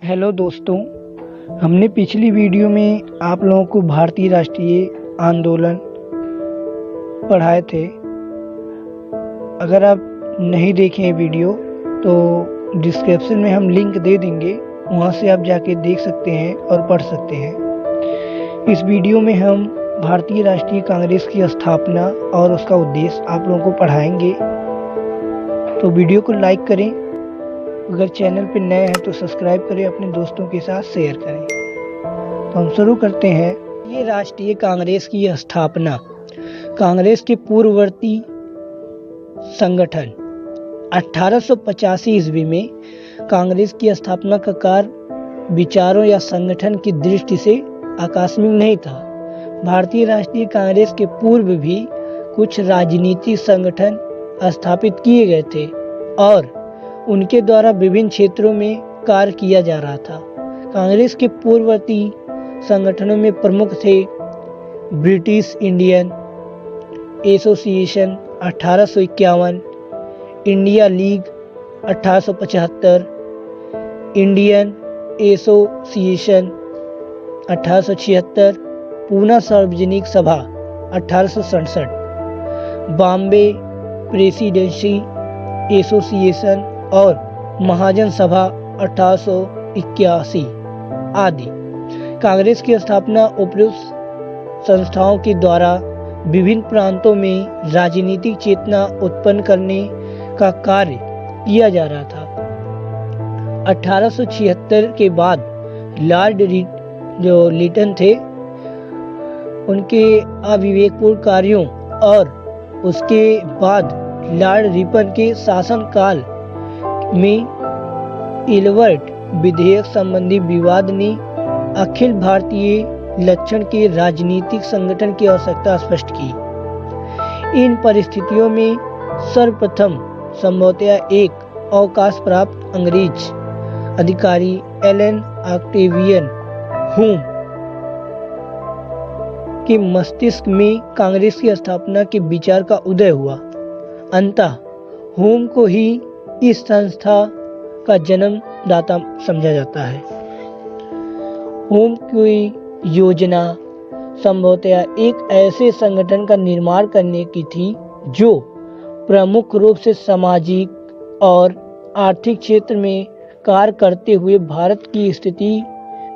Hello दोस्तों, हमने पिछली वीडियो में आप लोगों को भारतीय राष्ट्रीय आंदोलन पढ़ाए थे। अगर आप नहीं देखें वीडियो तो डिस्क्रिप्शन में हम लिंक दे देंगे, वहां से आप जाके देख सकते हैं और पढ़ सकते हैं। इस वीडियो में हम भारतीय राष्ट्रीय कांग्रेस की स्थापना और उसका उद्देश्य आप लोगों को पढ़ाएंगे। तो वीडियो को लाइक करें, अगर चैनल पर नए हैं तो सब्सक्राइब करें, अपने दोस्तों के साथ शेयर करें। तो हम शुरू करते हैं। ये राष्ट्रीय कांग्रेस की स्थापना कांग्रेस के पूर्ववर्ती संगठन 1885 ईस्वी में कांग्रेस की स्थापना का कार्य विचारों या संगठन की दृष्टि से आकस्मिक नहीं था। भारतीय राष्ट्रीय कांग्रेस के पूर्व भी कुछ राजनीतिक संगठन स्थापित किए गए थे और उनके द्वारा विभिन्न क्षेत्रों में कार्य किया जा रहा था। कांग्रेस के पूर्ववर्ती संगठनों में प्रमुख थे British Indian association 1851, India league 1875, Indian association 1876, Poona सार्वजनिक सभा 1867, बॉम्बे प्रेसिडेंसी एसोसिएशन और महाजन सभा 1881 आदि। कांग्रेस की स्थापना उपयुक्त संस्थाओं के द्वारा विभिन्न प्रांतों में राजनीतिक चेतना उत्पन्न करने का कार्य किया जा रहा था। 1876 के बाद लॉर्ड लिटन थे, उनके अविवेकपूर्ण कार्यों और उसके बाद लॉर्ड रिपन के शासनकाल में इलवर्ट विधेयक संबंधी विवाद ने अखिल भारतीय लक्षण के राजनीतिक संगठन की आवश्यकता स्पष्ट की। इन परिस्थितियों में सर्वप्रथम संभवतः एक अवकाश प्राप्त अंग्रेज अधिकारी एलन ऑक्टेवियन हुम के मस्तिष्क में कांग्रेस की स्थापना के विचार का उदय हुआ। अंततः हुम को ही इस संस्था का जन्मदाता समझा जाता है। हुम की योजना संभवतः एक ऐसे संगठन का निर्माण करने की थी जो प्रमुख रूप से सामाजिक और आर्थिक क्षेत्र में कार्य करते हुए भारत की स्थिति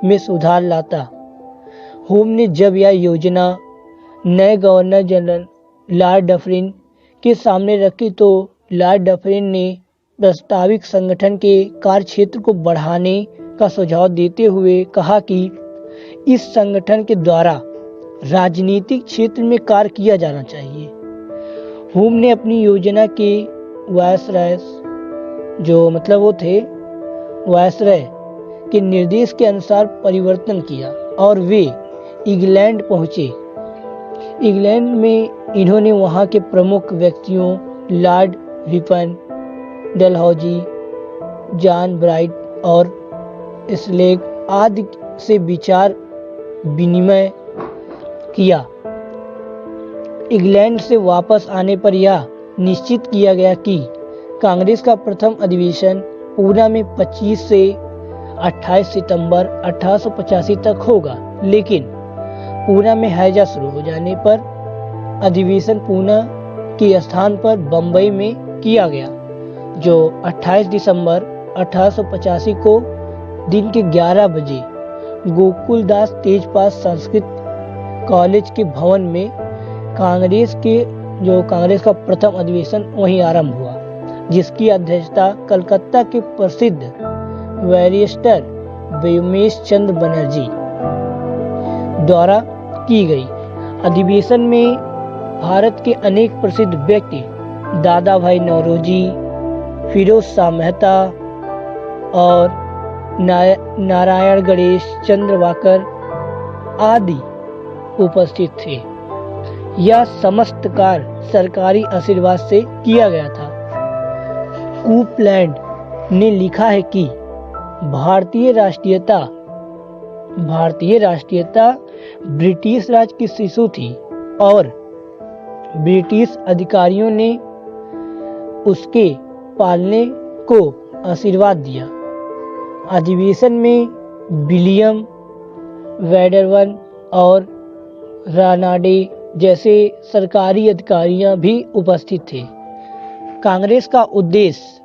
में सुधार लाता। हुम ने जब यह योजना नए गवर्नर जनरल लॉर्ड डफरिन के सामने रखी तो लॉर्ड डफरिन ने प्रस्तावित संगठन के कार्य क्षेत्र को बढ़ाने का सुझाव देते हुए कहा कि इस संगठन के द्वारा राजनीतिक क्षेत्र में कार्य किया जाना चाहिए। हुम ने अपनी योजना के वायसराय वायसराय के निर्देश के अनुसार परिवर्तन किया और वे इंग्लैंड पहुंचे। इंग्लैंड में इन्होंने वहां के प्रमुख व्यक्तियों Lord Ripon, Dalhousie, John bright और स्लेग आदि से विचार विनिमय किया। इंग्लैंड से वापस आने पर यह निश्चित किया गया कि कांग्रेस का प्रथम अधिवेशन पूना में 25 से 28 सितंबर 1885 तक होगा, लेकिन पूना में हैजा शुरू हो जाने पर अधिवेशन पूना के स्थान पर बंबई में किया गया, जो 28 दिसंबर 1885 को दिन के 11 बजे गोकुलदास तेजपाल संस्कृत कॉलेज के भवन में कांग्रेस का प्रथम अधिवेशन वहीं आरंभ हुआ, जिसकी अध्यक्षता कलकत्ता के प्रसिद्ध बैरिस्टर व्योमेश चंद्र बनर्जी द्वारा की गई। अधिवेशन में भारत के अनेक प्रसिद्ध व्यक्ति दादा भाई नौरोजी, फिरोज शाह मेहता और नारायण गणेश चंद्रवाकर आदि उपस्थित थे। यह समस्त कार्य सरकारी आशीर्वाद से किया गया था। कूपलैंड ने लिखा है कि भारतीय राष्ट्रीयता ब्रिटिश राज की शिशु थी और ब्रिटिश अधिकारियों ने उसके पालने को आशीर्वाद दिया। अधिवेशन में विलियम वैडरवन और रानाडे जैसे सरकारी अधिकारियां भी उपस्थित थे। कांग्रेस का उद्देश्य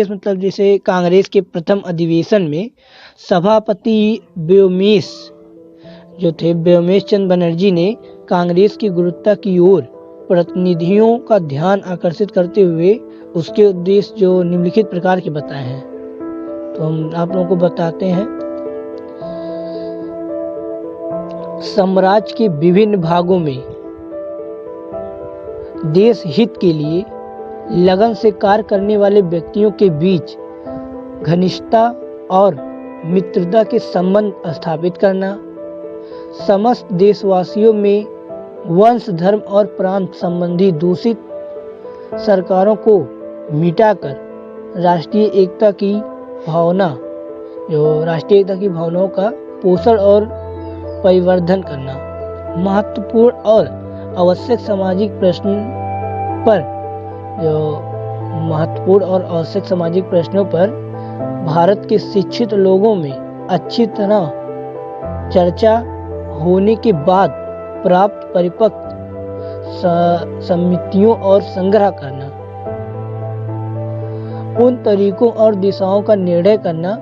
मतलब जैसे कांग्रेस के प्रथम अधिवेशन में सभापति व्योमेश चंद्र बनर्जी ने कांग्रेस की गुरुत्वता की ओर प्रतिनिधियों का ध्यान आकर्षित करते हुए उसके उद्देश्य जो निम्नलिखित प्रकार के बताए हैं, तो हम आप लोगों को बताते हैं। साम्राज्य के विभिन्न भागों में देश हित के लिए लगन से कार्य करने वाले व्यक्तियों के बीच घनिष्ठता और मित्रता के संबंध स्थापित करना, समस्त देशवासियों में वंश, धर्म और प्रांत संबंधी दूषित सरकारों को मिटाकर राष्ट्रीय एकता की भावनाओं का पोषण और परिवर्धन करना, महत्वपूर्ण और आवश्यक सामाजिक प्रश्नों पर भारत के शिक्षित लोगों में अच्छी तरह चर्चा होने के बाद प्राप्त परिपक्व समितियों और संग्रह करना, उन तरीकों और दिशाओं का निर्णय करना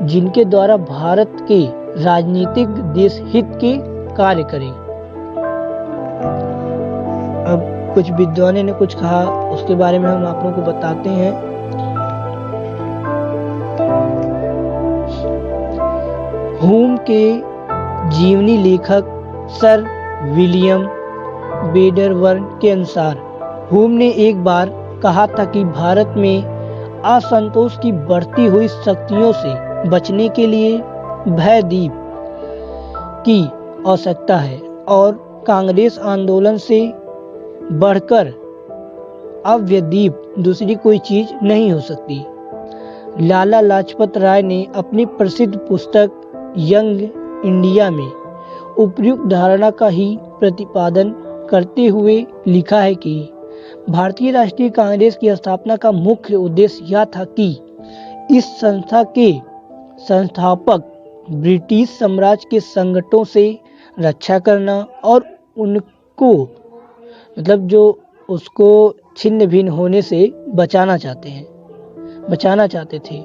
जिनके द्वारा भारत के राजनीतिक देश हित के कार्य करें। अब कुछ विद्वानों ने कुछ कहा, उसके बारे में हम आप लोगों को बताते हैं। हुम के जीवनी लेखक सर विलियम वैडरवन के अनुसार हुम ने एक बार कहा था कि भारत में असंतोष की बढ़ती हुई शक्तियों से बचने के लिए भयदीप की आवश्यकता है और कांग्रेस आंदोलन से बढ़कर अव्यदीप दूसरी कोई चीज नहीं हो सकती। लाला लाजपत राय ने अपनी प्रसिद्ध पुस्तक यंग इंडिया में उपयुक्त धारणा का ही प्रतिपादन करते हुए लिखा है कि भारतीय राष्ट्रीय कांग्रेस की स्थापना का मुख्य उद्देश्य यह था कि इस संस्था के संस्थापक ब्रिटिश साम्राज्य के संकटों से रक्षा करना और उनको उसको छिन्न भिन्न होने से बचाना चाहते थे।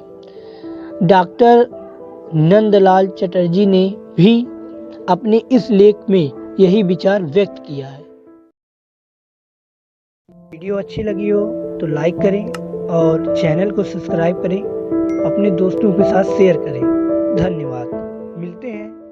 डॉक्टर नंदलाल चटर्जी ने भी अपने इस लेख में यही विचार व्यक्त किया है। वीडियो अच्छी लगी हो तो लाइक करें और चैनल को सब्सक्राइब करें, अपने दोस्तों के साथ शेयर करें। धन्यवाद। मिलते हैं